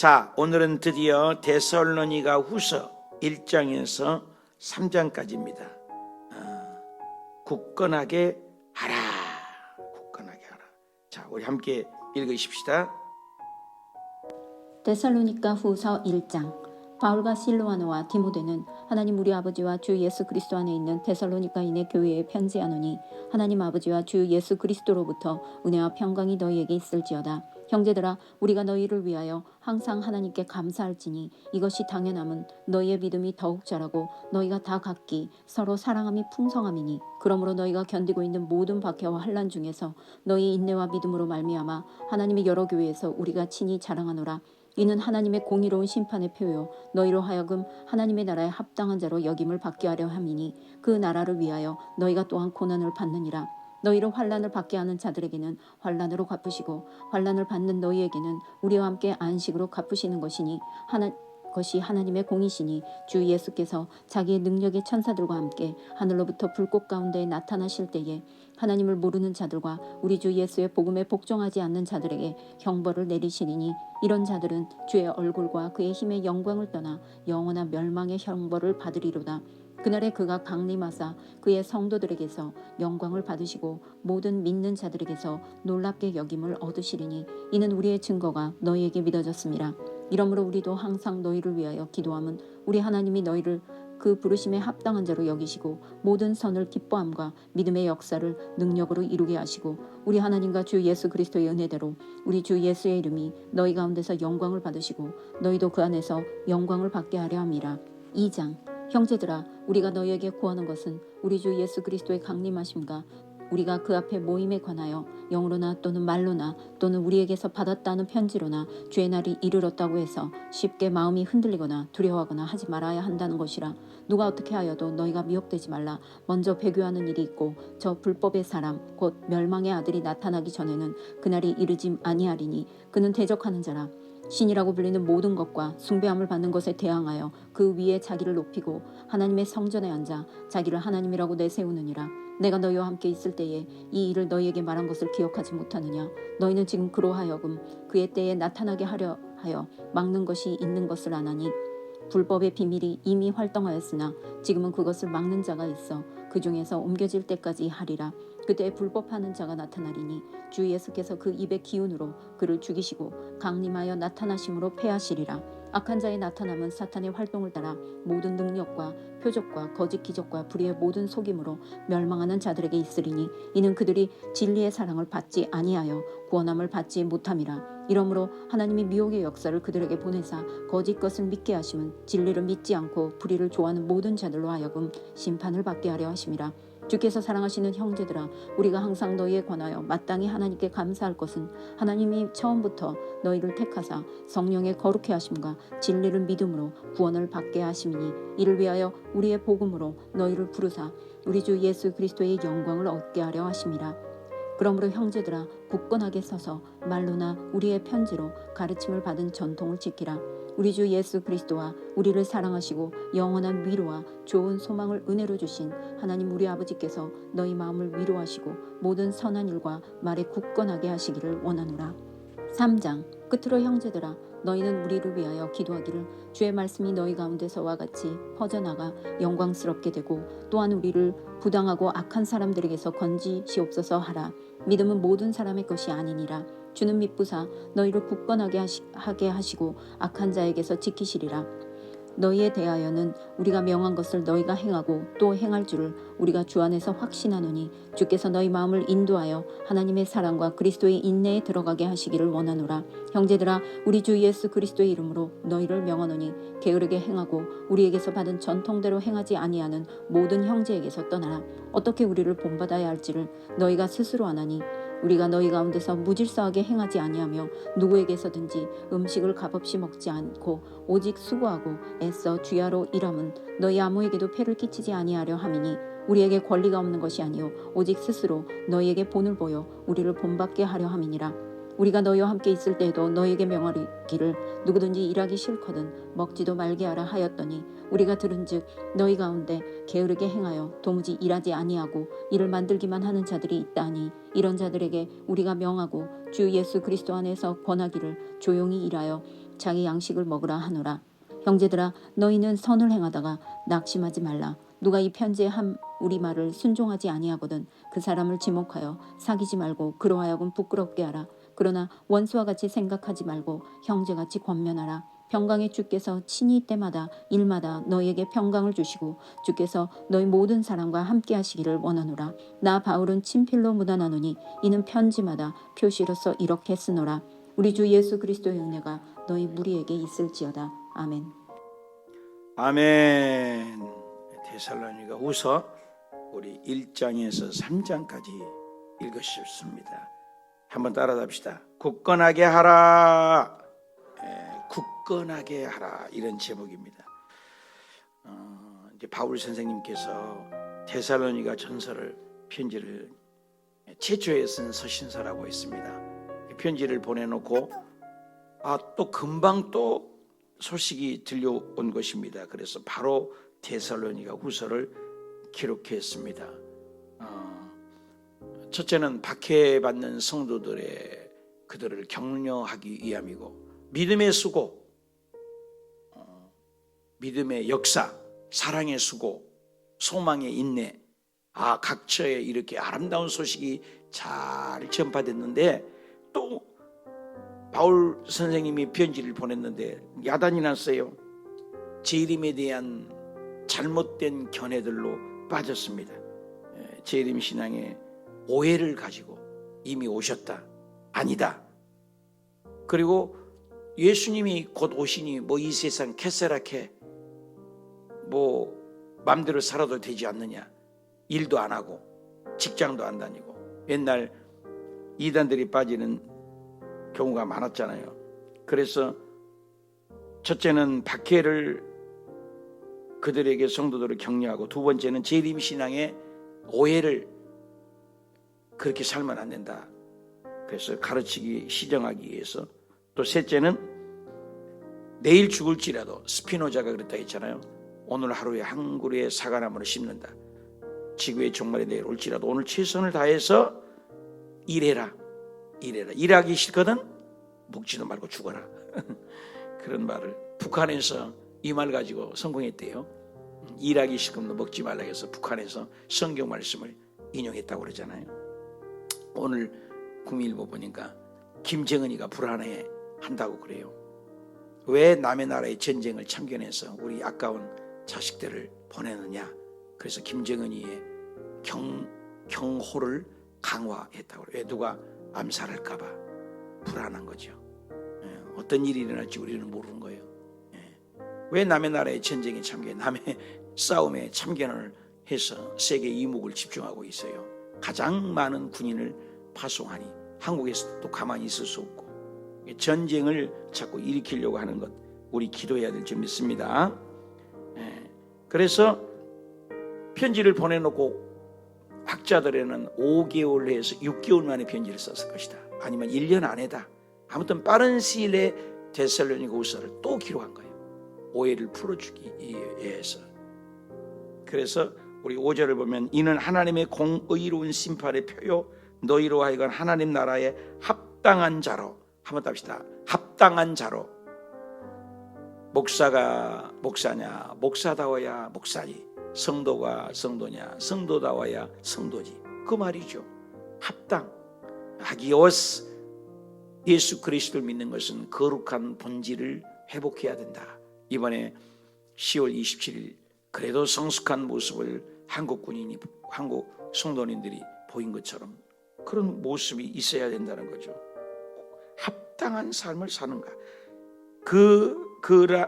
자, 오늘은 드디어 데살로니가 후서 1장에서 3장까지입니다. 굳건하게 하라. 굳건하게 하라. 자, 우리 함께 읽으십시다. 데살로니가 후서 1장. 바울과 실로아노와 디모데는 하나님 우리 아버지와 주 예수 그리스도 안에 있는 데살로니가인의 교회에 편지하노니 하나님 아버지와 주 예수 그리스도로부터 은혜와 평강이 너희에게 있을지어다. 형제들아, 우리가 너희를 위하여 항상 하나님께 감사할지니 이것이 당연함은 너희의 믿음이 더욱 자라고 너희가 다 각기 서로 사랑함이 풍성함이니 그러므로 너희가 견디고 있는 모든 박해와 환난 중에서 너희 인내와 믿음으로 말미암아 하나님의 여러 교회에서 우리가 친히 자랑하노라. 이는 하나님의 공의로운 심판의 표요 너희로 하여금 하나님의 나라에 합당한 자로 여김을 받게 하려 함이니 그 나라를 위하여 너희가 또한 고난을 받느니라. 너희를 환난을 받게 하는 자들에게는 환난으로 갚으시고 환난을 받는 너희에게는 우리와 함께 안식으로 갚으시는 것이니 것이 하나님의 공이시니 주 예수께서 자기의 능력의 천사들과 함께 하늘로부터 불꽃 가운데 나타나실 때에 하나님을 모르는 자들과 우리 주 예수의 복음에 복종하지 않는 자들에게 형벌을 내리시리니 이런 자들은 주의 얼굴과 그의 힘의 영광을 떠나 영원한 멸망의 형벌을 받으리로다. 그날에 그가 강림하사 그의 성도들에게서 영광을 받으시고 모든 믿는 자들에게서 놀랍게 여김을 얻으시리니 이는 우리의 증거가 너희에게 믿어졌습니다. 이러므로 우리도 항상 너희를 위하여 기도함은 우리 하나님이 너희를 그 부르심에 합당한 자로 여기시고 모든 선을 기뻐함과 믿음의 역사를 능력으로 이루게 하시고 우리 하나님과 주 예수 그리스도의 은혜대로 우리 주 예수의 이름이 너희 가운데서 영광을 받으시고 너희도 그 안에서 영광을 받게 하려 함이라. 2장. 형제들아, 우리가 너희에게 구하는 것은 우리 주 예수 그리스도의 강림하심과 우리가 그 앞에 모임에 관하여 영으로나 또는 말로나 또는 우리에게서 받았다는 편지로나 주의 날이 이르렀다고 해서 쉽게 마음이 흔들리거나 두려워하거나 하지 말아야 한다는 것이라. 누가 어떻게 하여도 너희가 미혹되지 말라. 먼저 배교하는 일이 있고 저 불법의 사람 곧 멸망의 아들이 나타나기 전에는 그날이 이르지 아니하리니 그는 대적하는 자라. 신이라고 불리는 모든 것과 숭배함을 받는 것에 대항하여 그 위에 자기를 높이고 하나님의 성전에 앉아 자기를 하나님이라고 내세우느니라. 내가 너희와 함께 있을 때에 이 일을 너희에게 말한 것을 기억하지 못하느냐. 너희는 지금 그로 하여금 그의 때에 나타나게 하려 하여 막는 것이 있는 것을 아나니 불법의 비밀이 이미 활동하였으나 지금은 그것을 막는 자가 있어 그 중에서 옮겨질 때까지 하리라. 그때 불법하는 자가 나타나리니 주 예수께서 그 입의 기운으로 그를 죽이시고 강림하여 나타나심으로 패하시리라. 악한 자의 나타남은 사탄의 활동을 따라 모든 능력과 표적과 거짓 기적과 불의의 모든 속임으로 멸망하는 자들에게 있으리니 이는 그들이 진리의 사랑을 받지 아니하여 구원함을 받지 못함이라. 이러므로 하나님이 미혹의 역사를 그들에게 보내사 거짓 것을 믿게 하심은 진리를 믿지 않고 불의를 좋아하는 모든 자들로 하여금 심판을 받게 하려 하심이라. 주께서 사랑하시는 형제들아, 우리가 항상 너희에 관하여 마땅히 하나님께 감사할 것은 하나님이 처음부터 너희를 택하사 성령의 거룩해 하심과 진리를 믿음으로 구원을 받게 하심이니 이를 위하여 우리의 복음으로 너희를 부르사 우리 주 예수 그리스도의 영광을 얻게 하려 하심이라. 그러므로 형제들아, 굳건하게 서서 말로나 우리의 편지로 가르침을 받은 전통을 지키라. 우리 주 예수 그리스도와 우리를 사랑하시고 영원한 위로와 좋은 소망을 은혜로 주신 하나님 우리 아버지께서 너희 마음을 위로하시고 모든 선한 일과 말에 굳건하게 하시기를 원하노라. 3장. 끝으로 형제들아, 너희는 우리를 위하여 기도하기를 주의 말씀이 너희 가운데서와 같이 퍼져나가 영광스럽게 되고 또한 우리를 부당하고 악한 사람들에게서 건지시옵소서 하라. 믿음은 모든 사람의 것이 아니니라. 주는 미쁘사 너희를 굳건하게 하게 하시고 악한 자에게서 지키시리라. 너희에 대하여는 우리가 명한 것을 너희가 행하고 또 행할 줄을 우리가 주 안에서 확신하노니 주께서 너희 마음을 인도하여 하나님의 사랑과 그리스도의 인내에 들어가게 하시기를 원하노라. 형제들아, 우리 주 예수 그리스도의 이름으로 너희를 명하노니 게으르게 행하고 우리에게서 받은 전통대로 행하지 아니하는 모든 형제에게서 떠나라. 어떻게 우리를 본받아야 할지를 너희가 스스로 아나니 우리가 너희 가운데서 무질서하게 행하지 아니하며 누구에게서든지 음식을 값없이 먹지 않고 오직 수고하고 애써 주야로 일함은 너희 아무에게도 폐를 끼치지 아니하려 함이니 우리에게 권리가 없는 것이 아니요 오직 스스로 너희에게 본을 보여 우리를 본받게 하려 함이니라. 우리가 너희와 함께 있을 때에도 너희에게 명하기를 누구든지 일하기 싫거든 먹지도 말게 하라 하였더니 우리가 들은즉 너희 가운데 게으르게 행하여 도무지 일하지 아니하고 일을 만들기만 하는 자들이 있다니 이런 자들에게 우리가 명하고 주 예수 그리스도 안에서 권하기를 조용히 일하여 자기 양식을 먹으라 하노라. 형제들아 너희는 선을 행하다가 낙심하지 말라. 누가 이 편지에 한 우리 말을 순종하지 아니하거든 그 사람을 지목하여 사귀지 말고 그로 하여금 부끄럽게 하라. 그러나 원수와 같이 생각하지 말고 형제같이 권면하라. 평강의 주께서 친히 때마다 일마다 너희에게 평강을 주시고 주께서 너희 모든 사람과 함께 하시기를 원하노라. 나 바울은 친필로 묻어나노니 이는 편지마다 표시로서 이렇게 쓰노라. 우리 주 예수 그리스도의 은혜가 너희 무리에게 있을지어다. 아멘. 아멘. 데살로니가 후서 우리 1장에서 3장까지 읽으셨습니다. 한번 따라합시다. 굳건하게 하라. 굳건하게 하라, 이런 제목입니다. 이제 바울 선생님께서 데살로니가 전서를 편지를 최초에 쓴 서신서라고 했습니다. 편지를 보내놓고 또 금방 또 소식이 들려온 것입니다. 그래서 바로 데살로니가 후서를 기록했습니다. 첫째는 박해받는 성도들의 그들을 격려하기 위함이고, 믿음의 수고, 믿음의 역사, 사랑의 수고, 소망의 인내, 각처에 이렇게 아름다운 소식이 잘 전파됐는데, 또 바울 선생님이 편지를 보냈는데 야단이 났어요. 재림에 대한 잘못된 견해들로 빠졌습니다. 재림 신앙의 오해를 가지고 이미 오셨다, 아니다, 그리고 예수님이 곧 오시니 이 세상 캐세라케 마음대로 살아도 되지 않느냐, 일도 안 하고 직장도 안 다니고, 옛날 이단들이 빠지는 경우가 많았잖아요. 그래서 첫째는 박해를 그들에게 성도들을 격려하고, 두 번째는 재림신앙의 오해를 그렇게 살면 안 된다, 그래서 가르치기 시정하기 위해서, 또 셋째는 내일 죽을지라도, 스피노자가 그랬다 했잖아요. 오늘 하루에 한 그루의 사과나무를 심는다. 지구의 종말이 내일 올지라도 오늘 최선을 다해서 일해라. 일하기 싫거든 먹지도 말고 죽어라. 그런 말을 북한에서 이 말 가지고 성공했대요. 일하기 싫으면 먹지 말라 해서 북한에서 성경 말씀을 인용했다고 그러잖아요. 오늘 국민일보 보니까 김정은이가 불안해 한다고 그래요. 왜 남의 나라의 전쟁을 참견해서 우리 아까운 자식들을 보내느냐. 그래서 김정은이의 경호를 강화했다고 그래요. 왜? 누가 암살할까 봐 불안한 거죠. 어떤 일이 일어날지 우리는 모르는 거예요. 왜 남의 나라의 전쟁에 참견, 남의 싸움에 참견을 해서 세계 이목을 집중하고 있어요. 가장 많은 군인을 파송하니 한국에서도 또 가만히 있을 수 없고, 전쟁을 자꾸 일으키려고 하는 것 우리 기도해야 될 줄 믿습니다. 그래서 편지를 보내놓고 학자들에는 5개월 내에서 6개월 만에 편지를 썼을 것이다, 아니면 1년 안에다. 아무튼 빠른 시일 내에 데살로니가 후서를 또 기록한 거예요. 오해를 풀어주기 위해서. 그래서 우리 5절을 보면, 이는 하나님의 공의로운 심판의 표요 너희로 하여금 하나님 나라에 합당한 자로. 한번 답시다. 합당한 자로. 목사가 목사냐, 목사다워야 목사지. 성도가 성도냐, 성도다워야 성도지. 그 말이죠. 합당. 하기오스. 예수 그리스도를 믿는 것은 거룩한 본질을 회복해야 된다. 이번에 10월 27일 그래도 성숙한 모습을 한국 성도님들이 보인 것처럼 그런 모습이 있어야 된다는 거죠. 합당한 삶을 사는가. 그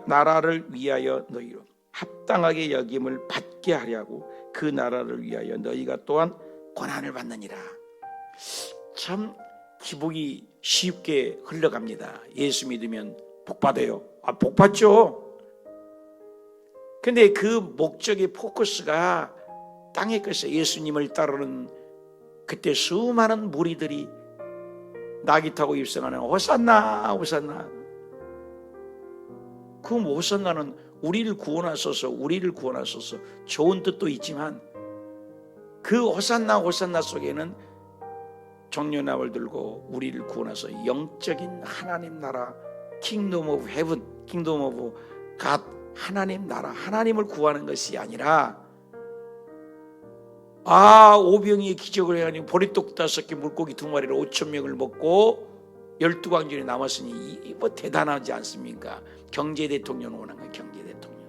나라를 위하여 너희로 합당하게 여김을 받게 하려고 그 나라를 위하여 너희가 또한 고난을 받느니라. 참 기복이 쉽게 흘러갑니다. 예수 믿으면 복 받아요. 복 받죠. 근데 그 목적의 포커스가 땅에 것에 예수님을 따르는 그때 수많은 무리들이 나귀 타고 입성하는 호산나 호산나. 그 호산나는 우리를 구원하소서 좋은 뜻도 있지만, 그 호산나 속에는 종려나무를 들고 우리를 구원하서 영적인 하나님 나라 킹덤 오브 헤븐, 킹덤 오브 갓, 하나님 나라, 하나님을 구하는 것이 아니라 오병이의 기적을 해가지고 보리떡 5개 물고기 2마리로 5,000명을 먹고 12광전이 남았으니 뭐 대단하지 않습니까? 경제 대통령 원하는 거예요. 경제 대통령.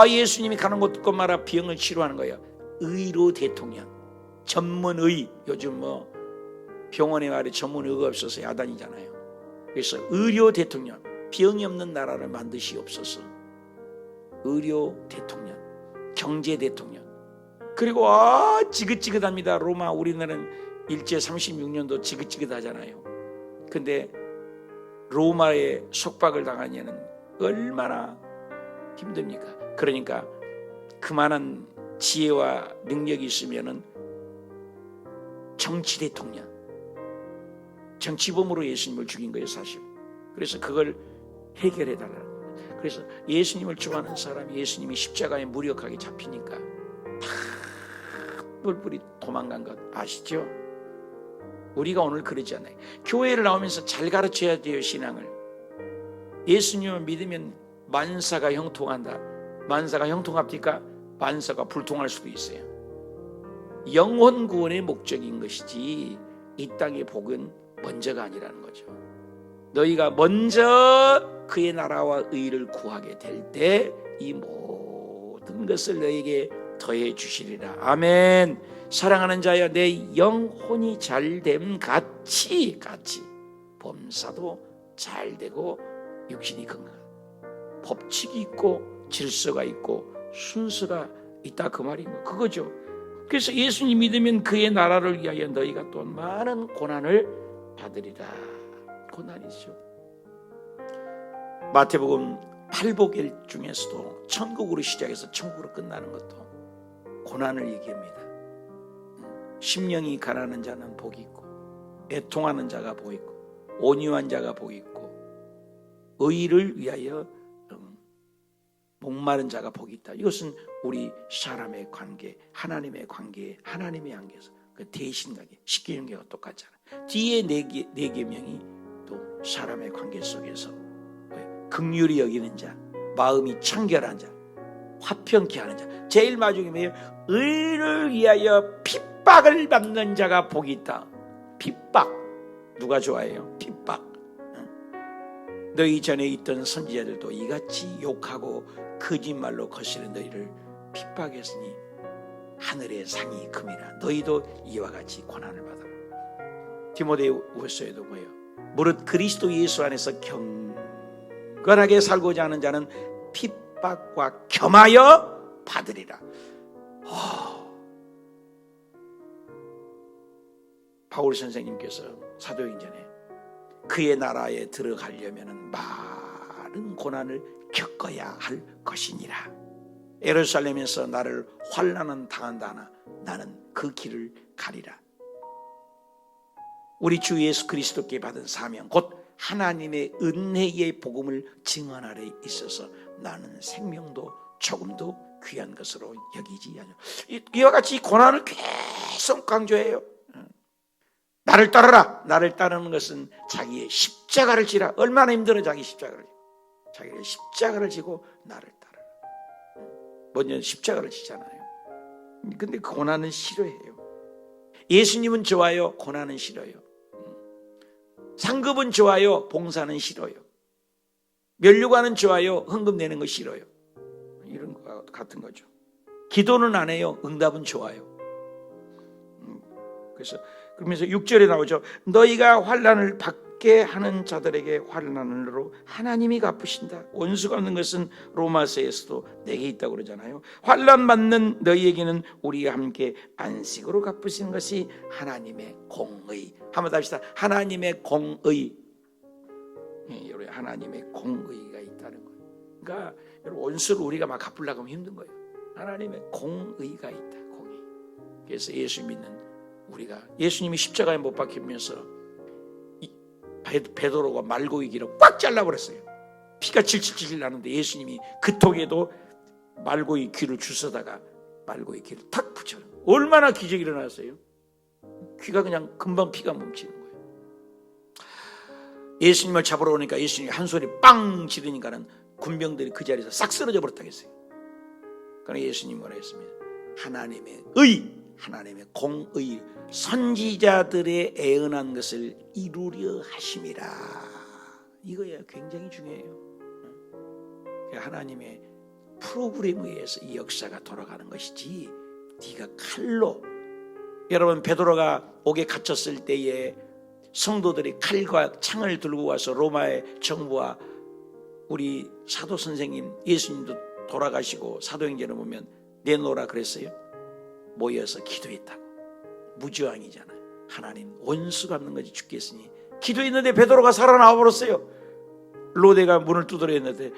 예수님이 가는 곳곳마다 병을 치료하는 거예요. 의로 대통령, 전문의. 요즘 뭐 병원에 말에 전문의가 없어서 야단이잖아요. 그래서 의료 대통령, 병이 없는 나라를 만드시옵소서. 의료 대통령, 경제 대통령. 그리고 지긋지긋합니다. 로마, 우리나라는 일제 36년도 지긋지긋하잖아요. 근데 로마에 속박을 당하냐는 얼마나 힘듭니까? 그러니까 그만한 지혜와 능력이 있으면은 정치 대통령, 정치범으로 예수님을 죽인 거예요, 사실. 그래서 그걸 해결해 달라는 거예요. 그래서 예수님을 좋아하는 사람이 예수님이 십자가에 무력하게 잡히니까 다 뿔뿔이 도망간 것 아시죠? 우리가 오늘 그러지 않아요. 교회를 나오면서 잘 가르쳐야 돼요, 신앙을. 예수님을 믿으면 만사가 형통한다. 만사가 형통합니까? 만사가 불통할 수도 있어요. 영혼 구원의 목적인 것이지 이 땅의 복은 먼저가 아니라는 거죠. 너희가 먼저 그의 나라와 의를 구하게 될 때 이 모든 것을 너희에게 더해 주시리라. 아멘. 사랑하는 자여, 내 영혼이 잘됨 같이 범사도 잘되고 육신이 건강하다. 법칙이 있고 질서가 있고 순서가 있다, 그 말인 거 그거죠. 그래서 예수님 믿으면 그의 나라를 위하여 너희가 또 많은 고난을 받으리라. 고난이죠. 마태복음 8복일 중에서도 천국으로 시작해서 천국으로 끝나는 것도 고난을 얘기합니다. 심령이 가난한 자는 복이 있고, 애통하는 자가 복이 있고, 온유한 자가 복이 있고, 의를 위하여 목마른 자가 복이 있다. 이것은 우리 사람의 관계, 하나님의 관계, 하나님의 관계에서 그 대신관계, 십계명계가 똑같잖아요. 뒤에 네 계명이 또 사람의 관계 속에서 긍휼히 여기는 자, 마음이 청결한 자, 화평케 하는 자, 제일 마지막에 뭐예요? 의를 위하여 핍박을 받는 자가 복이 있다. 핍박 누가 좋아해요? 핍박. 너희 전에 있던 선지자들도 이같이 욕하고 거짓말로 거스른 너희를 핍박했으니 하늘의 상이 금이라. 너희도 이와 같이 고난을 받아라. 디모데후서에도 뭐예요? 무릇 그리스도 예수 안에서 경건하게 살고자 하는 자는 핍박과 겸하여 받으리라. 바울 선생님께서 사도행전에 그의 나라에 들어가려면 많은 고난을 겪어야 할 것이니라. 예루살렘에서 나를 환난은 당한다 하나 나는 그 길을 가리라. 우리 주 예수 그리스도께 받은 사명 곧 하나님의 은혜의 복음을 증언하려 있어서 나는 생명도 조금도 귀한 것으로 여기지 않아. 이와 같이 고난을 계속 강조해요. 나를 따르라. 나를 따르는 것은 자기의 십자가를 지라. 얼마나 힘들어. 자기 십자가를 지고, 자기의 십자가를 지고 나를 따르라. 먼저 십자가를 지잖아요. 근데 고난은 싫어해요. 예수님은 좋아요, 고난은 싫어요. 상급은 좋아요, 봉사는 싫어요. 면류관은 좋아요, 헌금 내는 거 싫어요. 이런 거 같은 거죠. 기도는 안 해요, 응답은 좋아요. 그러면서 6절에 나오죠. 너희가 환난을 받게 하는 자들에게 환난으로 하나님이 갚으신다. 원수가 없는 것은 로마서에서도 내게 있다고 그러잖아요. 환난 받는 너희에게는 우리와 함께 안식으로 갚으시는 것이 하나님의 공의. 한번 합시다. 하나님의 공의. 여러분, 하나님의 공의가 있다는 거예요. 그러니까 여러분, 원수를 우리가 막 갚으려고 하면 힘든 거예요. 하나님의 공의가 있다. 공의. 그래서 예수 믿는 우리가, 예수님이 십자가에 못 박히면서 베드로가 말고기 귀를 꽉 잘라버렸어요. 피가 질질질 나는데 예수님이 그 통에도 말고기 귀를 주워다가 말고기 귀를 탁 붙여요. 얼마나 기적이 일어났어요. 귀가 그냥 금방 피가 멈추는 거예요. 예수님을 잡으러 오니까 예수님이 한 소리 빵 지르니까는 군병들이 그 자리에서 싹 쓰러져 버렸다겠어요. 그러나 예수님 뭐라 했습니다. 하나님의 의, 하나님의 공의, 선지자들의 애언한 것을 이루려 하심이라. 이거야 굉장히 중요해요. 하나님의 프로그램에 의해서 이 역사가 돌아가는 것이지 네가 칼로. 여러분, 베드로가 옥에 갇혔을 때에 성도들이 칼과 창을 들고 와서 로마의 정부와 우리 사도 선생님 예수님도 돌아가시고 사도행전을 보면 내놓으라 그랬어요. 모여서 기도했다고. 무저항이잖아요. 하나님 원수 갚는 것이 죽겠으니 기도했는데 베드로가 살아나와 버렸어요. 로데가 문을 두드려 했는데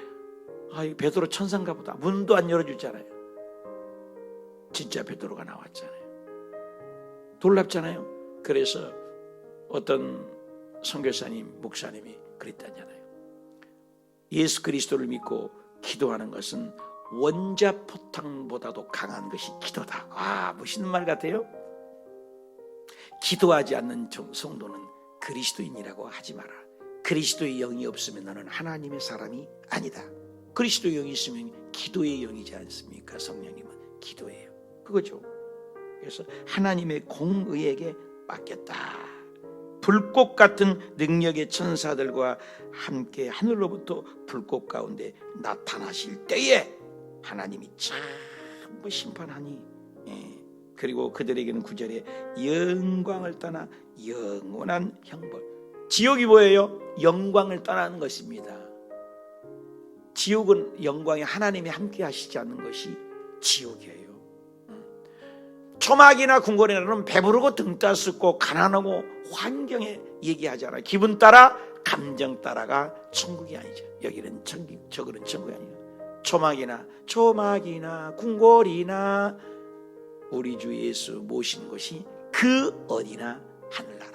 이 베드로 천사인가 보다. 문도 안 열어주잖아요. 진짜 베드로가 나왔잖아요. 놀랍잖아요. 그래서 어떤 선교사님, 목사님이 그랬다잖아요. 예수 그리스도를 믿고 기도하는 것은 원자포탄보다도 강한 것이 기도다. 멋있는 말 같아요. 기도하지 않는 성도는 그리스도인이라고 하지 마라. 그리스도의 영이 없으면 너는 하나님의 사람이 아니다. 그리스도의 영이 있으면 기도의 영이지 않습니까? 성령님은 기도예요. 그거죠. 그래서 하나님의 공의에게 맡겼다. 불꽃 같은 능력의 천사들과 함께 하늘로부터 불꽃 가운데 나타나실 때에 하나님이 전부 심판하니, 그리고 그들에게는 9절에 영광을 떠나 영원한 형벌. 지옥이 뭐예요? 영광을 떠나는 것입니다. 지옥은 영광이 하나님이 함께 하시지 않는 것이 지옥이에요. 초막이나 궁궐이나는 배부르고 등 따숩고 가난하고 환경에 얘기하잖아요. 기분 따라 감정 따라가 천국이 아니죠. 여기는 천국, 저기는 천국이 아니에요. 초막이나 궁궐이나 우리 주 예수 모신 것이 그 어디나 하늘나라.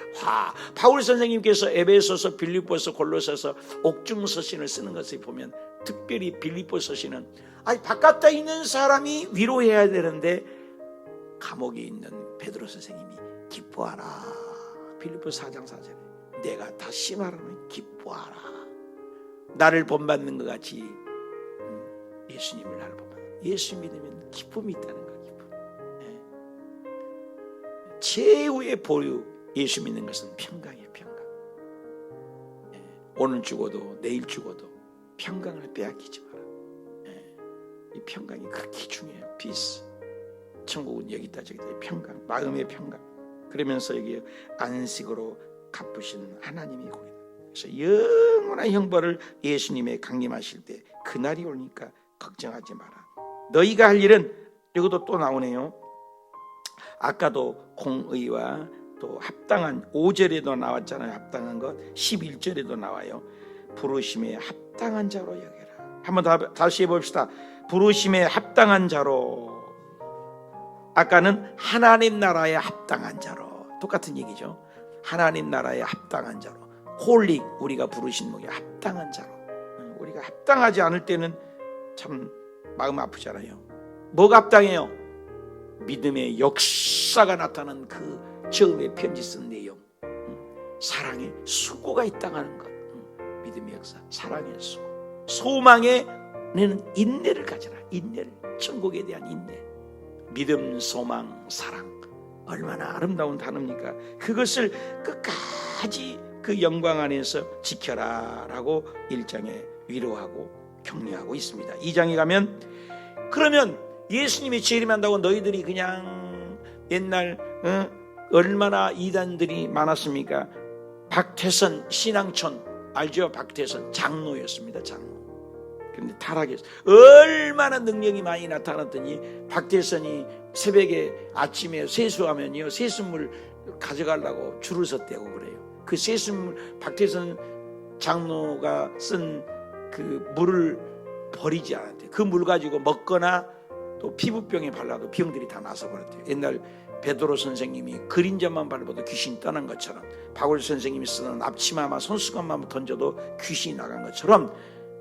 바울 선생님께서 에베소서, 빌립보서, 골로새서 옥중 서신을 쓰는 것을 보면 특별히 빌립보 서신은 바깥에 있는 사람이 위로해야 되는데 감옥에 있는 베드로 선생님이 기뻐하라. 빌립보 4장 4절에 내가 다시 말하면 기뻐하라. 나를 본받는 것 같이 예수님을 나를 본받는. 예수 믿으면 기쁨이 있다는 거예요. 기쁨. 최후의 보유. 예수 믿는 것은 평강이에요. 평강. 오늘 죽어도 내일 죽어도 평강을 빼앗기지 마라. 이 평강이 그렇게 중요해요. 피스. 천국은 여기다 저기다 평강, 마음의 평강. 그러면서 여기 안식으로 갚으신 하나님이 거기다. 그래서 영원한 형벌을 예수님의 강림하실 때 그날이 오니까 걱정하지 마라. 너희가 할 일은, 여기도 또 나오네요. 아까도 공의와 또 합당한, 5절에도 나왔잖아요. 합당한 것. 11절에도 나와요. 부르심에 합당한 자로 여겨라. 한번 다시 해봅시다. 부르심에 합당한 자로. 아까는 하나님 나라에 합당한 자로. 똑같은 얘기죠. 하나님 나라에 합당한 자로. 홀릭, 우리가 부르신 목에 합당한 자로. 우리가 합당하지 않을 때는 참 마음 아프잖아요. 뭐가 합당해요? 믿음의 역사가 나타나는 그 처음에 편지 쓴 내용. 사랑의 수고가 있다는 것. 믿음의 역사, 사랑의 수고. 소망에는 인내를 가져라. 인내를. 천국에 대한 인내. 믿음, 소망, 사랑. 얼마나 아름다운 단어입니까? 그것을 끝까지 그 영광 안에서 지켜라 라고 1장에 위로하고 격려하고 있습니다. 2장에 가면, 그러면 예수님이 재림한다고 너희들이 그냥 옛날 얼마나 이단들이 많았습니까? 박태선 신앙촌 알죠? 박태선 장로였습니다. 장로. 그런데 타락했어요. 얼마나 능력이 많이 나타났더니 박태선이 새벽에 아침에 세수하면요, 세수물 가져가려고 줄을 섰대고 그래요. 그 세수물, 박태선 장로가 쓴 그 물을 버리지 않았대요. 그 물 가지고 먹거나 또 피부병에 발라도 병들이 다 나서 버렸대요. 옛날 베드로 선생님이 그림자만 밟아도 귀신이 떠난 것처럼, 바울 선생님이 쓰는 앞치마만 손수건만 던져도 귀신이 나간 것처럼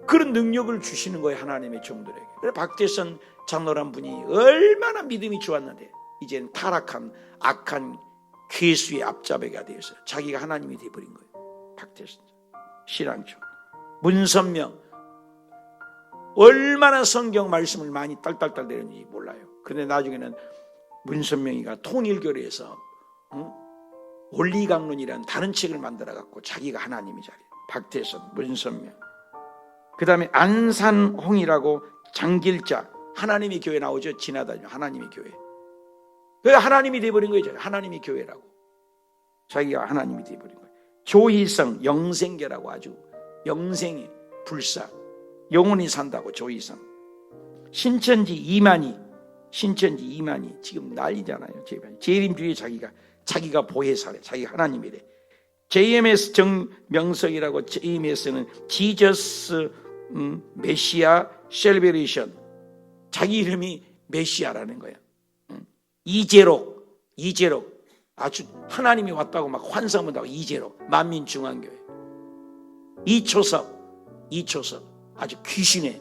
그런 능력을 주시는 거예요. 하나님의 종들에게. 그래서 박태선 장로란 분이 얼마나 믿음이 좋았는데 이제는 타락한 악한 괴수의 앞잡이가 되어서 자기가 하나님이 되어버린 거예요. 박태선 신앙초. 문선명. 얼마나 성경 말씀을 많이 딸딸딸 내렸는지 몰라요. 근데 나중에는 문선명이가 통일교회에서 원리강론이라는 다른 책을 만들어갖고 자기가 하나님이 자리. 박태선, 문선명. 그 다음에 안산홍이라고 장길자. 하나님의 교회 나오죠. 지나다니면 하나님의 교회. 그 하나님이 돼버린 거죠. 하나님의 교회라고. 자기가 하나님이 돼버린 거예요. 조희성, 영생계라고 아주 영생의 불사. 영원히 산다고 조희성. 신천지 이만희 지금 난리잖아요. 재림주의 자기가 보혜사래. 자기가 하나님이래. JMS 정명석이라고 JMS는 지저스 메시아 셀베레이션. 자기 이름이 메시아라는 거야. 이재록 아주 하나님이 왔다고 막 환상한다고. 이재록 만민중앙교회. 이초섭 아주 귀신에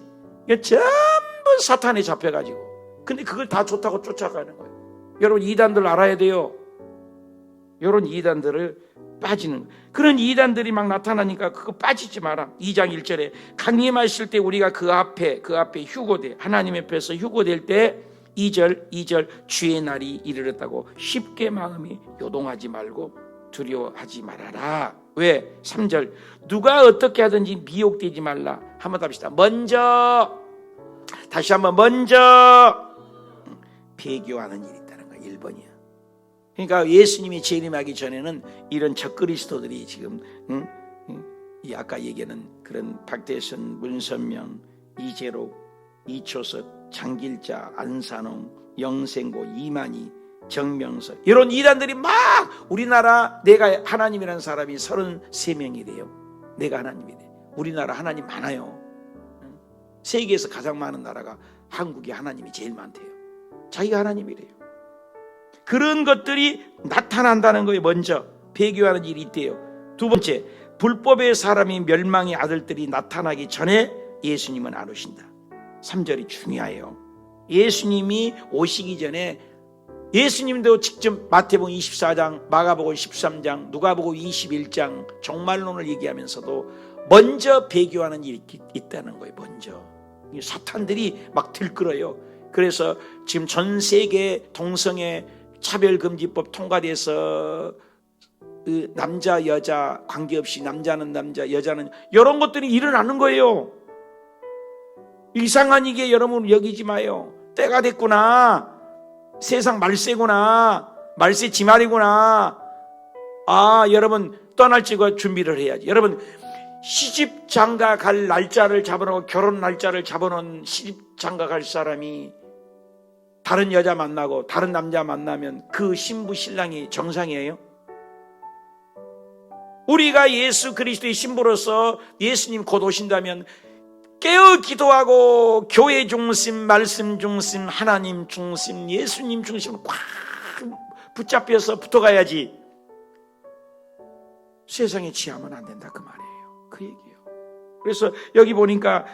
전부 사탄에 잡혀가지고. 근데 그걸 다 좋다고 쫓아가는 거예요. 여러분 이단들 알아야 돼요. 이런 이단들을 빠지는, 그런 이단들이 막 나타나니까 그거 빠지지 마라. 2장 1절에 강림하실 때 우리가 그 앞에 휴고돼. 하나님 앞에서 휴고될 때 2절 주의 날이 이르렀다고 쉽게 마음이 요동하지 말고 두려워하지 말아라. 왜? 3절 누가 어떻게 하든지 미혹되지 말라. 한번 합시다. 다시 한번 먼저 배교하는 일이 있다는 거야. 1번이야. 그러니까 예수님이 재림하기 전에는 이런 적그리스도들이 지금 이 아까 얘기하는 그런 박대선, 문선명, 이재록, 이초석, 장길자, 안산홍, 영생고, 이만희, 정명석 이런 이단들이 막 우리나라 내가 하나님이라는 사람이 33명이래요. 내가 하나님이래. 우리나라 하나님 많아요. 세계에서 가장 많은 나라가 한국이 하나님이 제일 많대요. 자기가 하나님이래요. 그런 것들이 나타난다는 거예요. 먼저 배교하는 일이 있대요. 두 번째, 불법의 사람이 멸망의 아들들이 나타나기 전에 예수님은 안 오신다. 3절이 중요해요. 예수님이 오시기 전에 예수님도 직접 마태복음 24장, 마가복음 13장, 누가복음 21장 종말론을 얘기하면서도 먼저 배교하는 일이 있다는 거예요. 먼저 사탄들이 막 들끓어요. 그래서 지금 전 세계 동성애 차별금지법 통과돼서 남자 여자 관계없이 남자는 남자 여자는 이런 것들이 일어나는 거예요. 이상한 이게 여러분 여기지 마요. 때가 됐구나. 세상 말세구나. 말세 지말이구나. 여러분 떠날 지가 준비를 해야지. 여러분 시집 장가 갈 날짜를 잡아놓고 결혼 날짜를 잡아놓은 시집 장가 갈 사람이 다른 여자 만나고 다른 남자 만나면 그 신부 신랑이 정상이에요? 우리가 예수 그리스도의 신부로서 예수님 곧 오신다면 깨어 기도하고 교회 중심, 말씀 중심, 하나님 중심, 예수님 중심을 꽉 붙잡혀서 붙어가야지. 세상에 취하면 안 된다 그 말이에요. 그 얘기예요. 그래서 여기 보니까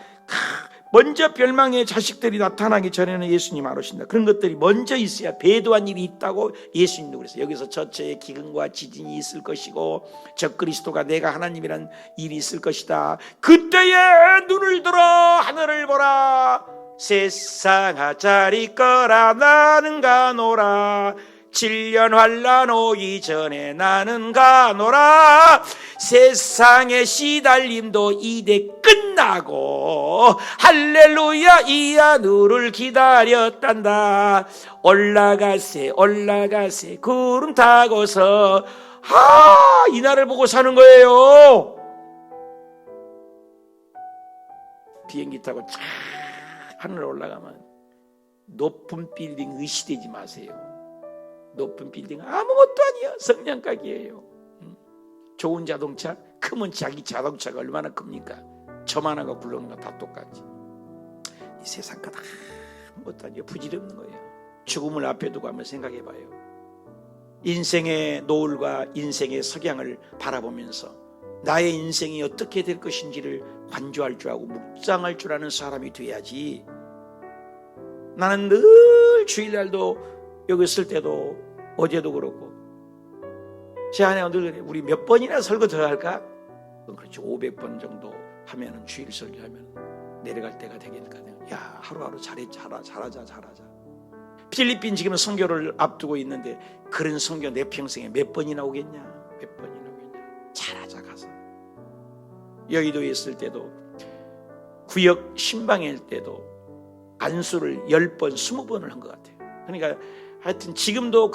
먼저 멸망의 자식들이 나타나기 전에는 예수님 안 오신다. 그런 것들이 먼저 있어야 배도한 일이 있다고 예수님도 그랬어요. 여기서 저처의 기근과 지진이 있을 것이고 적그리스도가 내가 하나님이란 일이 있을 것이다. 그때에 눈을 들어 하늘을 보라. 세상 자리 거라 나는 가노라. 7년 환난 오기 전에 나는 가노라. 세상의 시달림도 이제 끝나고 할렐루야 이 하늘을 기다렸단다. 올라가세 구름 타고서 이 날을 보고 사는 거예요. 비행기 타고 쫙 하늘 올라가면 높은 빌딩 의시되지 마세요. 높은 빌딩 아무것도 아니야. 성냥가기예요. 좋은 자동차 크면 자기 자동차가 얼마나 큽니까? 저만한 굴러오는 거 다 똑같지. 이 세상 거 다 아무것도 아니야. 부질없는 거예요. 죽음을 앞에 두고 한번 생각해 봐요. 인생의 노을과 인생의 석양을 바라보면서 나의 인생이 어떻게 될 것인지를 관조할 줄 알고 묵상할 줄 아는 사람이 돼야지. 나는 늘 주일날도 여기 있을 때도 어제도 그렇고 제 아내가 늘 그래. 우리 몇 번이나 설교 더 할까? 그렇지 500번 정도 하면은 주일 설교하면 내려갈 때가 되겠거든요. 야, 하루하루 잘하자. 필리핀 지금 선교를 앞두고 있는데 그런 선교 내 평생에 몇 번이나 오겠냐? 몇 번이나 오겠냐? 잘하자 가서. 여의도에 있을 때도 구역 신방일 때도 안수를 10번, 20번을 한 것 같아요. 그러니까 하여튼 지금도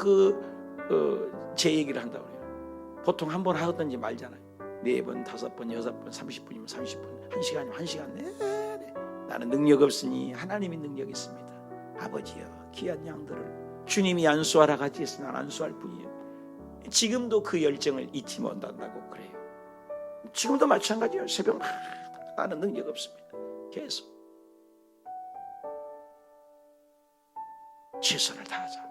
제 얘기를 한다고 해요. 보통 한 번 하든지 말잖아요. 4번, 5번, 6번, 30분이면 30분, 1시간이면 1시간. 네. 나는 능력 없으니 하나님이 능력이 있습니다. 아버지여, 귀한 양들을 주님이 안수하라 같이 해서 난 안수할 뿐이에요. 지금도 그 열정을 잊지 못한다고 그래요. 지금도 마찬가지예요. 새벽 나는 능력 없습니다. 계속 최선을 다하자.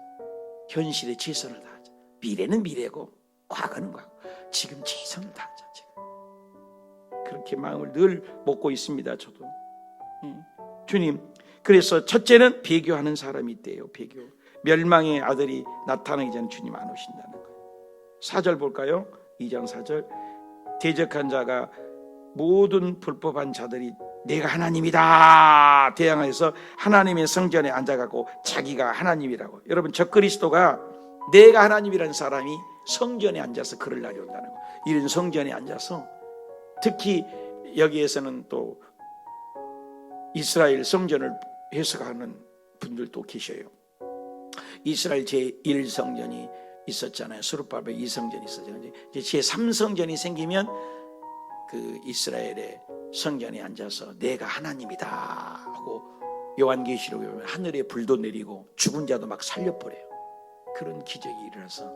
현실에 최선을 다하자. 미래는 미래고 과거는 과거. 지금 최선을 다하자. 지금. 그렇게 마음을 늘 먹고 있습니다. 저도. 주님, 그래서 첫째는 배교하는 사람이 있대요. 배교. 멸망의 아들이 나타나기 전에 주님 안 오신다는 거예요. 4절 볼까요? 2장 4절. 대적한 자가 모든 불법한 자들이 내가 하나님이다 대항해서 하나님의 성전에 앉아가고 자기가 하나님이라고. 여러분, 적그리스도가 내가 하나님이라는 사람이 성전에 앉아서 그럴 날이 온다는 거예요. 이런 성전에 앉아서, 특히 여기에서는 또 이스라엘 성전을 해석하는 분들도 계셔요. 이스라엘 제1성전이 있었잖아요. 스룹바벨 2성전이 있었잖아요. 이제 제3성전이 생기면 그 이스라엘의 성전에 앉아서 내가 하나님이다 하고, 요한계시록에 보면 하늘에 불도 내리고 죽은 자도 막 살려버려요. 그런 기적이 일어나서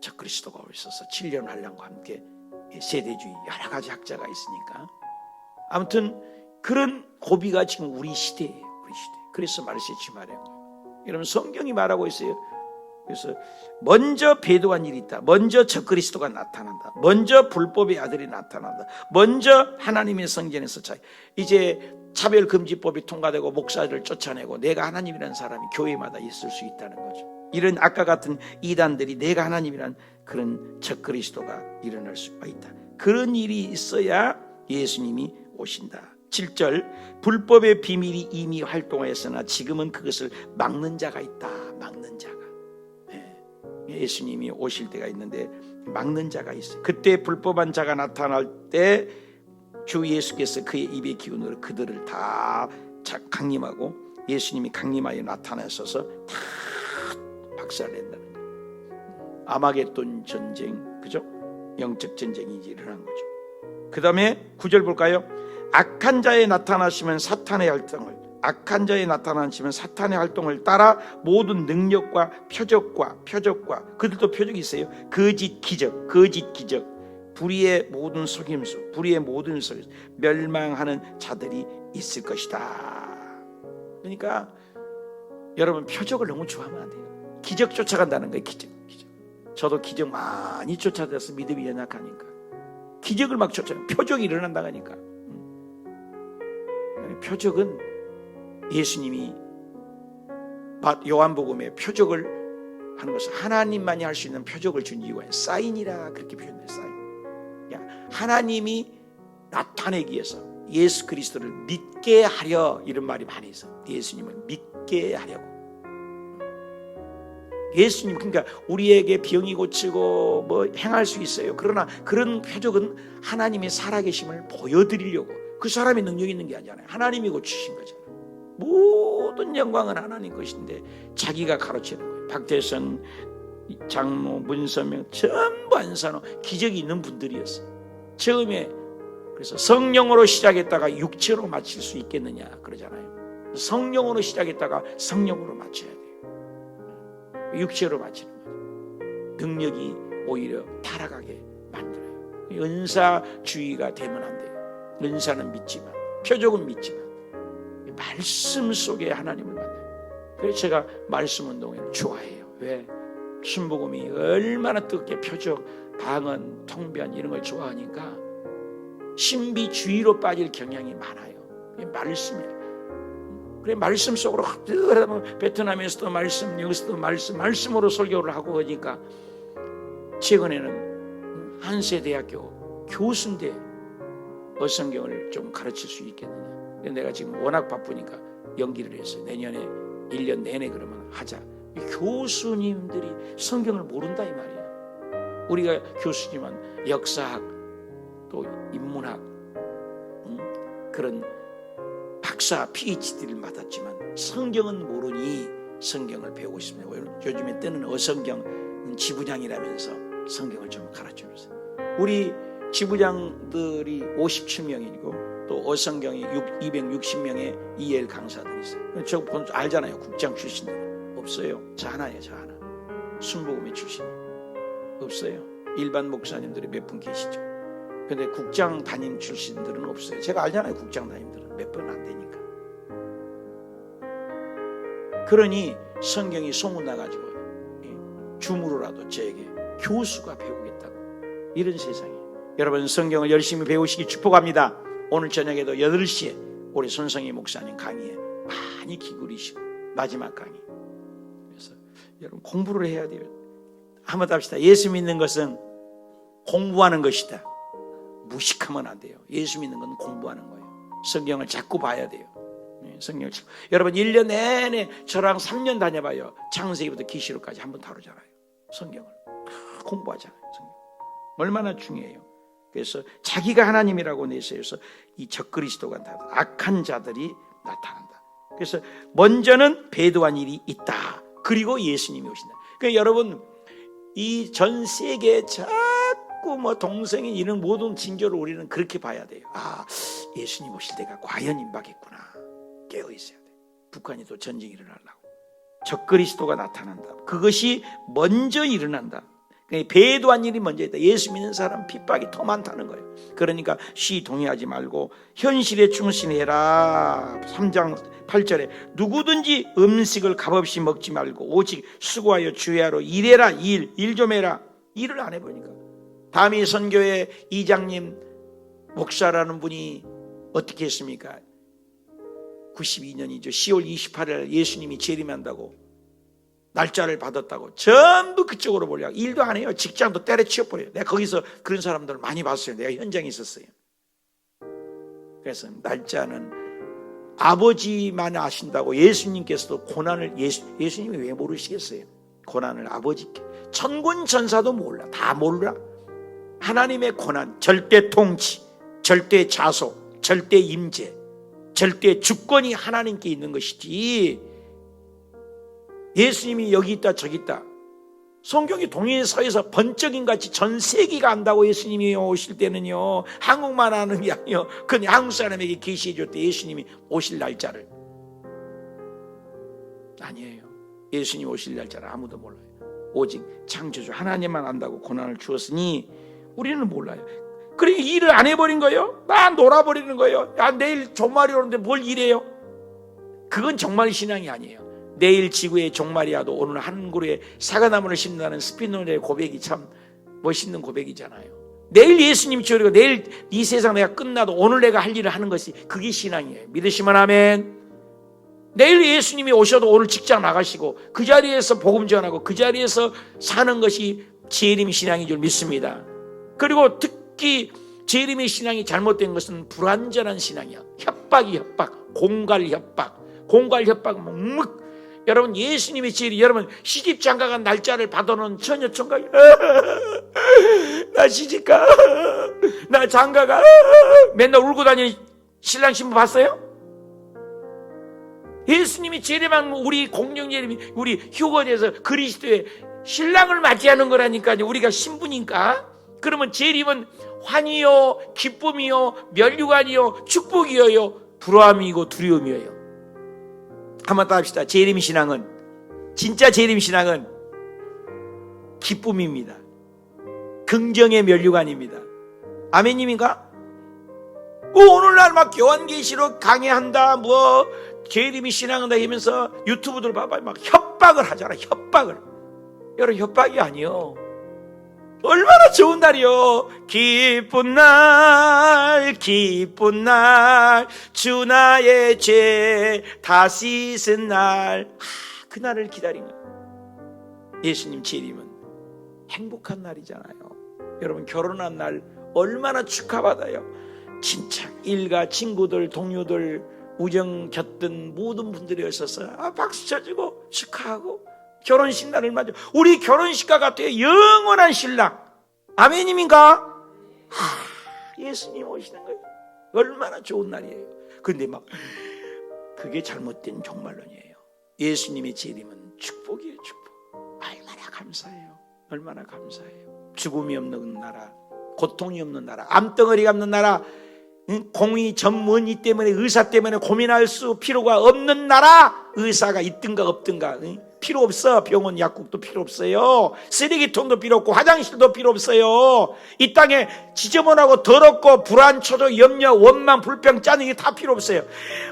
적그리스도가 오셔서 7년 환란과 함께 세대주의 여러 가지 학자가 있으니까, 아무튼 그런 고비가 지금 우리 시대예요. 우리 시대. 그래서 말세치 말해요. 여러분, 성경이 말하고 있어요. 그래서 먼저 배도한 일이 있다. 먼저 적그리스도가 나타난다. 먼저 불법의 아들이 나타난다. 먼저 하나님의 성전에서 이제 차별금지법이 통과되고 목사를 쫓아내고 내가 하나님이라는 사람이 교회마다 있을 수 있다는 거죠. 이런 아까 같은 이단들이 내가 하나님이란 그런 적그리스도가 일어날 수가 있다. 그런 일이 있어야 예수님이 오신다. 7절. 불법의 비밀이 이미 활동하였으나 지금은 그것을 막는 자가 있다. 막는 자가. 예수님이 오실 때가 있는데 막는 자가 있어요. 그때 불법한 자가 나타날 때 주 예수께서 그의 입의 기운으로 그들을 다 강림하고, 예수님이 강림하여 나타나셔서 다 박살낸다는 거예요. 아마겟돈 전쟁, 그죠? 영적 전쟁이 이제 일어난 거죠. 그 다음에 9절 볼까요? 악한 자에 나타나시면 사탄의 활동을 따라 모든 능력과 표적과 그들도 표적이 있어요. 거짓 기적, 불의의 모든 속임수, 멸망하는 자들이 있을 것이다. 그러니까 여러분, 표적을 너무 좋아하면 안 돼요. 기적 쫓아간다는 거예요. 기적. 저도 기적 많이 쫓아다녀서 믿음이 연약하니까 기적을 막 쫓아요. 표적이 일어난다고 하니까. 표적은 예수님이 요한복음에 표적을 하는 것은 하나님만이 할 수 있는 표적을 준 이유가 사인이라 그렇게 표현돼요. 사인. 하나님이 나타내기 위해서 예수 그리스도를 믿게 하려, 이런 말이 많이 있어. 예수님을 믿게 하려고. 예수님, 그러니까 우리에게 병이 고치고 뭐 행할 수 있어요. 그러나 그런 표적은 하나님의 살아계심을 보여드리려고. 그 사람이 능력이 있는 게 아니잖아요. 하나님이 고치신 거잖아요. 모든 영광은 하나님 것인데 자기가 가르치는 거예요. 박대선 장로, 문서명 전부 안산호 기적이 있는 분들이었어요. 처음에. 그래서 성령으로 시작했다가 육체로 마칠 수 있겠느냐 그러잖아요. 성령으로 시작했다가 성령으로 마쳐야 돼요. 육체로 마치는 거죠. 능력이 오히려 타락하게 만들어요. 은사주의가 되면 안 돼요. 은사는 믿지만, 표적은 믿지만 말씀 속에 하나님을 만나요. 그래서 제가 말씀 운동회를 좋아해요. 왜? 순복음이 얼마나 뜨겁게 표적, 방언, 통변 이런 걸 좋아하니까 신비주의로 빠질 경향이 많아요. 말씀이에요. 그래, 말씀 속으로 베트남에서도 말씀, 여기서도 말씀으로 설교를 하고 하니까 최근에는 한세대학교 교수인데 어성경을 좀 가르칠 수 있겠느냐. 내가 지금 워낙 바쁘니까 연기를 했어요. 내년에 1년 내내 그러면 하자. 교수님들이 성경을 모른다 이 말이야. 우리가 교수지만 역사학 또 인문학 그런 박사 PhD를 맡았지만 성경은 모르니 성경을 배우고 있습니다. 요즘에 뜨는 어성경 지부장이라면서 성경을 좀 가르쳐주세요. 우리 지부장들이 57명이고 또 어성경이 260명의 EL 강사들이 있어요. 저 알잖아요. 국장 출신들 없어요. 저 하나예요. 저 하나. 순복음의 출신 없어요. 일반 목사님들이 몇 분 계시죠. 근데 국장 담임 출신들은 없어요. 제가 알잖아요. 국장 담임들은 몇 번 안 되니까. 그러니 성경이 소문나가지고 줌으로라도 저에게 교수가 배우겠다고 이런 세상에. 여러분 성경을 열심히 배우시기 축복합니다. 오늘 저녁에도 8시에 우리 손성희 목사님 강의에 많이 기울이시고 마지막 강의. 그래서 여러분 공부를 해야 돼요. 한번 합시다. 예수 믿는 것은 공부하는 것이다. 무식하면 안 돼요. 예수 믿는 건 공부하는 거예요. 성경을 자꾸 봐야 돼요. 성경을 자꾸. 여러분 1년 내내 저랑 3년 다녀봐요. 창세기부터 계시록까지 한번 다루잖아요. 성경을 공부하잖아요. 성경. 얼마나 중요해요. 그래서 자기가 하나님이라고 내세워서 이 적그리스도가 악한 자들이 나타난다. 그래서 먼저는 배도한 일이 있다. 그리고 예수님이 오신다. 그러니까 여러분 이 전 세계에 자꾸 뭐 동성애 이런 모든 징조를 우리는 그렇게 봐야 돼요. 아, 예수님 오실 때가 과연 임박했구나. 깨어 있어야 돼. 북한이 또 전쟁이 일어나려고. 적그리스도가 나타난다. 그것이 먼저 일어난다. 배도한 일이 먼저 있다. 예수 믿는 사람 핍박이 더 많다는 거예요. 그러니까 동의하지 말고 현실에 충실해라. 3장 8절에 누구든지 음식을 값없이 먹지 말고 오직 수고하여 주야로 일해라. 일 좀 해라. 일을 안 해보니까. 다미 선교회 이장님 목사라는 분이 어떻게 했습니까? 92년이죠. 10월 28일 예수님이 재림한다고 날짜를 받았다고 전부 그쪽으로 몰려. 일도 안 해요. 직장도 때려치워버려요. 내가 거기서 그런 사람들을 많이 봤어요. 내가 현장에 있었어요. 그래서 날짜는 아버지만 아신다고. 예수님께서도 고난을 예수님이 왜 모르시겠어요? 고난을 아버지께. 천군 천사도 몰라. 다 몰라. 하나님의 고난, 절대 통치, 절대 자속, 절대 임재, 절대 주권이 하나님께 있는 것이지 예수님이 여기 있다 저기 있다. 성경이 동일서에서 번쩍인 같이 전 세계가 안다고. 예수님이 오실 때는요 한국만 아는 게 아니요 그냥 한국 사람에게 계시해 줬대. 예수님이 오실 날짜를. 아니에요. 예수님 오실 날짜를 아무도 몰라요. 오직 창조주 하나님만 안다고 고난을 주었으니 우리는 몰라요. 그러니까 일을 안 해버린 거예요. 나 놀아버리는 거예요. 야, 내일 종말이 오는데 뭘 일해요? 그건 정말 신앙이 아니에요. 내일 지구의 종말이 와도 오늘 한 그루에 사과나무를 심는다는 스피노자의 고백이 참 멋있는 고백이잖아요. 내일 예수님 지으리고 내일 이 세상 내가 끝나도 오늘 내가 할 일을 하는 것이 그게 신앙이에요. 믿으시면 아멘. 내일 예수님이 오셔도 오늘 직장 나가시고 그 자리에서 복음 전하고 그 자리에서 사는 것이 재림 신앙인 줄 믿습니다. 그리고 특히 재림의 신앙이 잘못된 것은 불완전한 신앙이야. 협박이 협박, 공갈 협박, 여러분 예수님의 재림, 여러분 시집 장가간 날짜를 받아놓은 처녀 총각이 나 시집가, 나 장가가 맨날 울고 다니는 신랑 신부 봤어요? 예수님이 재림한 우리 공영 재림이 우리 휴거제에서 그리스도의 신랑을 맞이하는 거라니까요. 우리가 신부니까. 그러면 재림은 환희요, 기쁨이요, 면류관이요, 축복이요, 불안이고 두려움이에요. 한번 더 합시다. 재림 신앙은, 진짜 재림 신앙은 기쁨입니다. 긍정의 면류관입니다. 아멘님인가? 오늘날 막 요한계시록 강의한다, 뭐 재림이 신앙한다 하면서 유튜브들 봐봐, 막 협박을 하잖아. 협박을. 여러분 협박이 아니요. 얼마나 좋은 날이요. 기쁜 날 주 나의 죄 다 씻은 날. 그날을 기다리는 예수님 재림은 행복한 날이잖아요. 여러분 결혼한 날 얼마나 축하받아요. 친척, 일가, 친구들, 동료들, 우정 곁든 모든 분들이 오셔서 박수 쳐주고 축하하고 결혼식 날을 맞아. 우리 결혼식과 같아요. 영원한 신랑. 아멘입니까? 예수님 오시는 거예요. 얼마나 좋은 날이에요. 근데 막 그게 잘못된 종말론이에요. 예수님의 재림은 축복이에요. 축복. 얼마나 감사해요. 얼마나 감사해요. 죽음이 없는 나라, 고통이 없는 나라, 암덩어리가 없는 나라, 공의 전문의 때문에, 의사 때문에 고민할 필요가 없는 나라. 의사가 있든가 없든가 필요 없어. 병원 약국도 필요 없어요. 쓰레기통도 필요 없고 화장실도 필요 없어요. 이 땅에 지저분하고 더럽고 불안, 초조, 염려, 원망, 불평, 짜증이 다 필요 없어요.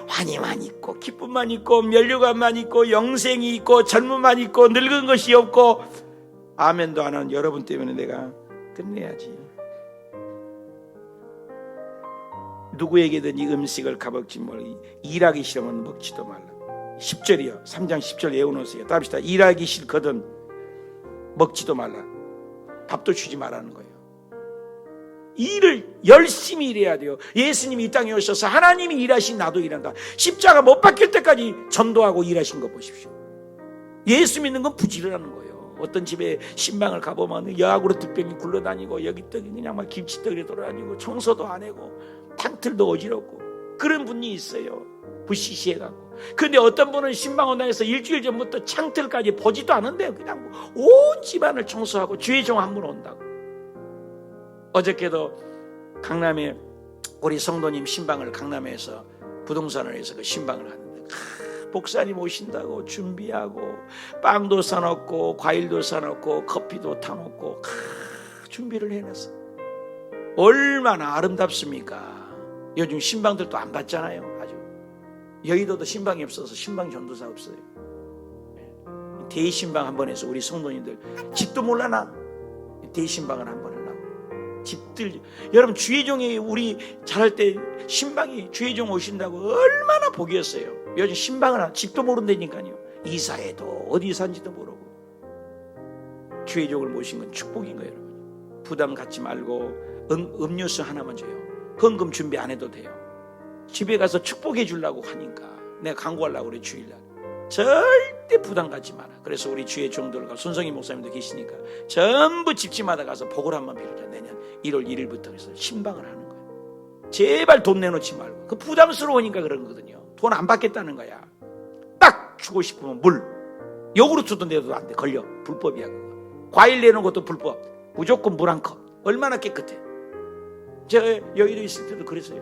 환희만 있고 기쁨만 있고 면류관만 있고 영생이 있고 젊음만 있고 늙은 것이 없고. 아멘도 안 하는 여러분 때문에 내가 끝내야지. 누구에게든 이 음식을 값없지 말고 일하기 싫으면 먹지도 말라. 10절이요. 3장 10절 외워놓으세요. 답시다. 일하기 싫거든 먹지도 말라. 밥도 주지 말라는 거예요. 일을 열심히 일해야 돼요. 예수님이 이 땅에 오셔서 하나님이 일하신 나도 일한다. 십자가 못 박힐 때까지 전도하고 일하신 거 보십시오. 예수 믿는 건 부지런하는 거예요. 어떤 집에 신방을 가보면 여학으로 득병이 굴러다니고 여기 떡이 그냥 막 김치떡이 돌아다니고 청소도 안 하고 탕틀도 어지럽고 그런 분이 있어요. 부시시해갖고. 근데 어떤 분은 신방원당에서 일주일 전부터 창틀까지 보지도 않은데요. 그냥 온 집안을 청소하고 주의 종 한 분 온다고. 어저께도 강남에 우리 성도님 신방을 강남에서 부동산을 해서 그 신방을 하는데 목사님 오신다고 준비하고 빵도 사놓고 과일도 사놓고 커피도 타놓고 준비를 해놨어. 얼마나 아름답습니까? 요즘 신방들도 안 받잖아요. 아주 여의도도 신방이 없어서 신방 전도사 없어요. 대신방 한번 해서 우리 성도님들 집도 몰라나 대신방을 한번 하려고. 집들 여러분 주의종이 우리 잘할 때 신방이 주의종 오신다고 얼마나 복이었어요. 요즘 신방을 집도 모른다니까요. 이사해도 어디 산지도 모르고. 주의종을 모신 건 축복인 거예요. 여러분. 부담 갖지 말고 음료수 하나만 줘요. 헌금 준비 안 해도 돼요. 집에 가서 축복해 주려고 하니까 내가 광고하려고 그래. 주일날 절대 부담 갖지 마라. 그래서 우리 주의 종들과 손성희 목사님도 계시니까 전부 집집마다 가서 복을 한번 빌자. 내년 1월 1일부터 해서 신방을 하는 거예요. 제발 돈 내놓지 말고. 그 부담스러우니까 그런 거거든요. 돈 안 받겠다는 거야. 딱 주고 싶으면 물, 요구르트도 내도 안 돼. 걸려. 불법이야 그거. 과일 내는 것도 불법. 무조건 물 한 컵. 얼마나 깨끗해. 제가 여의도 있을 때도 그랬어요.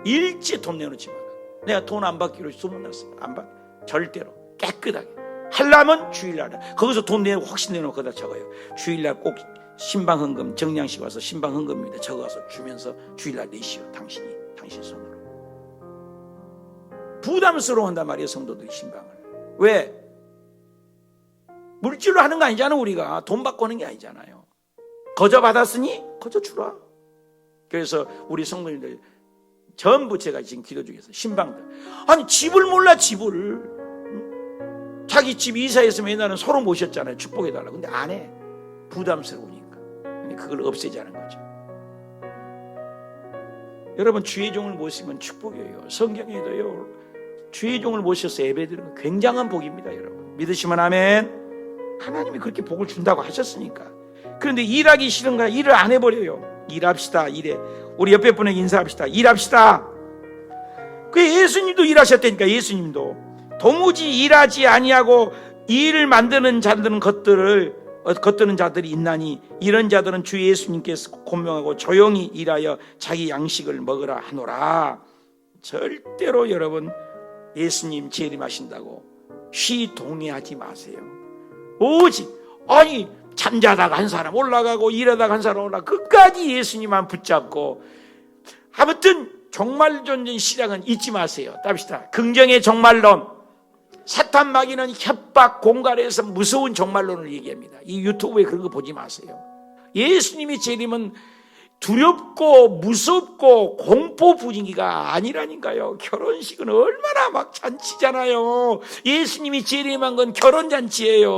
일체 돈 내놓지 마라. 내가 돈 안 받기로 소문났어요. 안 받. 절대로 깨끗하게 하려면 주일날 거기서 돈 내고 확신 내놓고 거기다 적어요. 주일날 꼭 신방 헌금 정량식 와서 신방 헌금입니다. 적어서 주면서 주일날 내시오. 당신 손으로. 부담스러워한단 말이에요. 성도들이 신방을. 왜? 물질로 하는 거 아니잖아. 우리가 돈 받고 하는 게 아니잖아요. 거저 받았으니 거저 주라. 그래서 우리 성도님들 전부 제가 지금 기도 중에서 신방들 아니 집을 몰라. 집을 자기 집 이사했으면 옛날에는 서로 모셨잖아요. 축복해달라고. 근데 안 해. 부담스러우니까. 그걸 없애자는 거죠. 여러분 주의 종을 모시면 축복이에요. 성경에도요 주의 종을 모셔서 예배드리는 건 굉장한 복입니다. 여러분 믿으시면 아멘. 하나님이 그렇게 복을 준다고 하셨으니까. 그런데 일하기 싫은가? 일을 안 해버려요. 일합시다. 일해. 우리 옆에 분에게 인사합시다. 일합시다. 그 예수님도 일하셨다니까. 예수님도 도무지 일하지 아니하고 일을 만드는 겉드는 자들이 있나니 이런 자들은 주 예수님께서 공명하고 조용히 일하여 자기 양식을 먹으라 하노라. 절대로 여러분 예수님 재림하신다고 쉬 동의하지 마세요. 오직 아니 잠자다가 한 사람 올라가고 일하다가 한 사람 올라가고 끝까지 예수님만 붙잡고. 아무튼 종말론전 시작은 잊지 마세요. 답시다. 긍정의 종말론. 사탄 마귀는 협박 공갈에서 무서운 종말론을 얘기합니다. 이 유튜브에 그런 거 보지 마세요. 예수님이 재림은 두렵고 무섭고 공포 분위기가 아니라니까요. 결혼식은 얼마나 막 잔치잖아요. 예수님이 재림한 건 결혼잔치예요.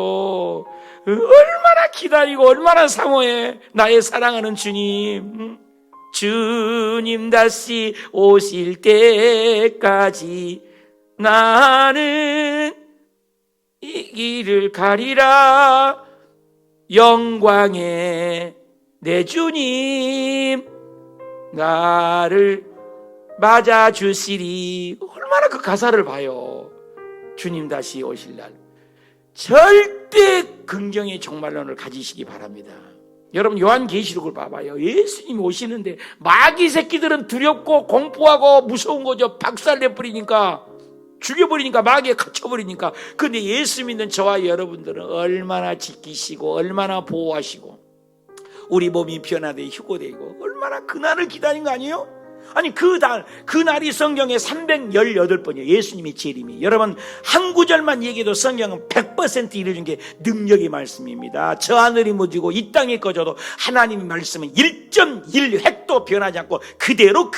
얼마나 기다리고 얼마나 사모해. 나의 사랑하는 주님. 주님 다시 오실 때까지 나는 이 길을 가리라. 영광의 내 주님 나를 맞아주시리. 얼마나 그 가사를 봐요. 주님 다시 오실 날 절대 긍정의 종말론을 가지시기 바랍니다. 여러분 요한계시록을 봐봐요. 예수님이 오시는데 마귀 새끼들은 두렵고 공포하고 무서운 거죠. 박살내버리니까, 죽여버리니까, 마귀에 갇혀버리니까. 근데 예수 믿는 저와 여러분들은 얼마나 지키시고 얼마나 보호하시고 우리 몸이 변화되고 휴고되고 얼마나 그날을 기다린 거 아니에요? 아니 그날이 성경에 318번이에요. 예수님의 재림이. 여러분 한 구절만 얘기해도 성경은 100% 이루어진 게 능력의 말씀입니다. 저 하늘이 무지고 이 땅이 꺼져도 하나님의 말씀은 1.1획도 변하지 않고 그대로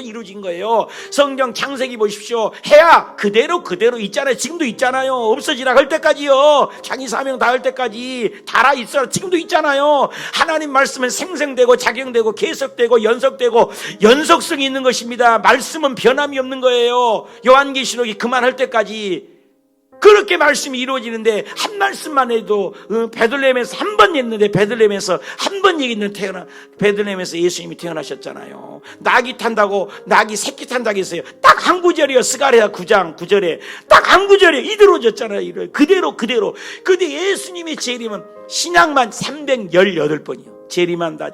이루어진 거예요. 성경 창세기 보십시오. 해야 그대로 있잖아요. 지금도 있잖아요. 없어지라 할 때까지요. 자기 사명 다 할 때까지 달아 있어라. 지금도 있잖아요. 하나님 말씀은 생성되고 작용되고 계속되고 연속되고 연속성이 있는 것입니다. 말씀은 변함이 없는 거예요. 요한계시록이 그만할 때까지 그렇게 말씀이 이루어지는데 한 말씀만 해도 베들레헴에서 한 번 했는데 베들레헴에서 한 번 얘기했는데 베들레헴에서 예수님이 태어나셨잖아요. 낙이 탄다고 낙이 새끼 탄다고 했어요. 딱 한 구절이요. 스가랴 9장 9절에 딱 한 구절에 이루어졌잖아요. 그대로. 근데 예수님의 재림은 신약만 318번이요. 재림한다.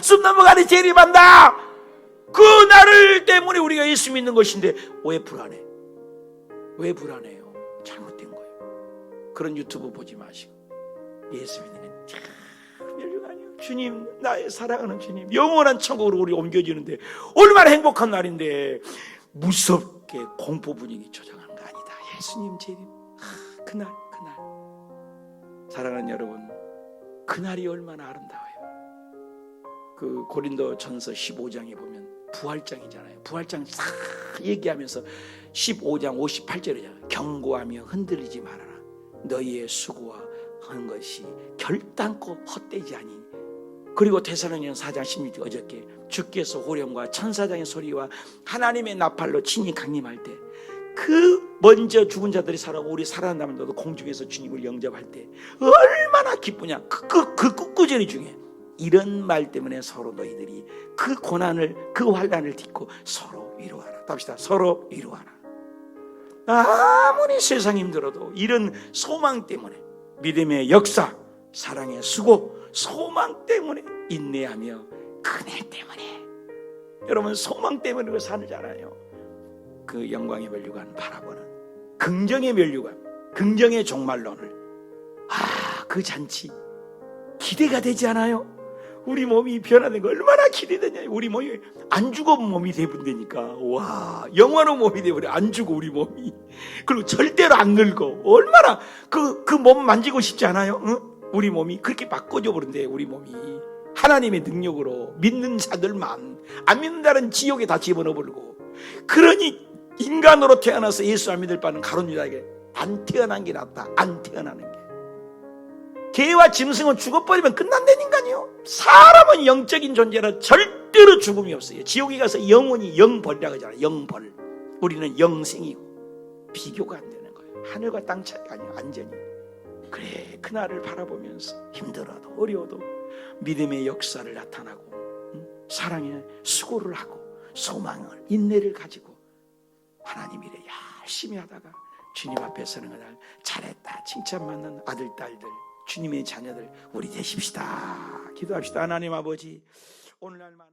숨 넘어가는 재림한다. 그 날을 때문에 우리가 예수 믿는 것인데 왜 불안해? 왜 불안해요? 잘못된 거예요. 그런 유튜브 보지 마시고 예수 믿는 건 참 멸류관이에요. 주님, 나의 사랑하는 주님, 영원한 천국으로 우리 옮겨지는데 얼마나 행복한 날인데 무섭게 공포 분위기 조장한 거 아니다. 예수님 재림, 그날 사랑하는 여러분, 그날이 얼마나 아름다워요. 그 고린도 전서 15장에 보면 부활장이잖아요. 부활장 싹 얘기하면서 15장 58절이잖아요. 경고하며 흔들리지 말아라. 너희의 수고와 하는 것이 결단코 헛되지 아니니. 그리고 데살로니가 4장 16절 어저께 주께서 호령과 천사장의 소리와 하나님의 나팔로 친히 강림할 때 그 먼저 죽은 자들이 살아오고 우리 살아남은 자도 공중에서 주님을 영접할 때 얼마나 기쁘냐. 그 끝구절이 중에 이런 말 때문에 서로 너희들이 그 고난을 그 환난을 딛고 서로 위로하라. 답시다. 서로 위로하라. 아무리 세상이 힘들어도 이런 소망 때문에 믿음의 역사, 사랑의 수고, 소망 때문에 인내하며 그네 때문에 여러분 소망 때문에 그걸 살잖아요. 그 영광의 멸류관 바라보는 긍정의 멸류관, 긍정의 종말론을 그 잔치 기대가 되지 않아요? 우리 몸이 변화된 거 얼마나 기대되냐. 우리 몸이 안 죽어 몸이 돼본다니까. 와, 영원한 몸이 돼버려. 안 죽어 우리 몸이. 그리고 절대로 안 늙어. 얼마나 그 몸 만지고 싶지 않아요? 응? 우리 몸이 그렇게 바꿔줘 버린대. 우리 몸이 하나님의 능력으로 믿는 자들만, 안 믿는 자는 지옥에 다 집어넣어 버리고. 그러니 인간으로 태어나서 예수 안 믿을 바는 가룟 유다에게 안 태어난 게 낫다. 안 태어나는 게. 개와 짐승은 죽어버리면 끝난다니까요. 사람은 영적인 존재라 절대로 죽음이 없어요. 지옥에 가서 영원히 영벌이라고 하잖아요. 영벌. 우리는 영생이고 비교가 안 되는 거예요. 하늘과 땅 차이가 아니에요. 완전히. 그래, 그날을 바라보면서 힘들어도 어려워도 믿음의 역사를 나타나고 사랑의 수고를 하고 소망을 인내를 가지고 하나님 일에 열심히 하다가 주님 앞에 서는 날 잘했다 칭찬받는 아들 딸들 주님의 자녀들 우리 되십시다. 기도합시다. 하나님 아버지, 오늘날 많은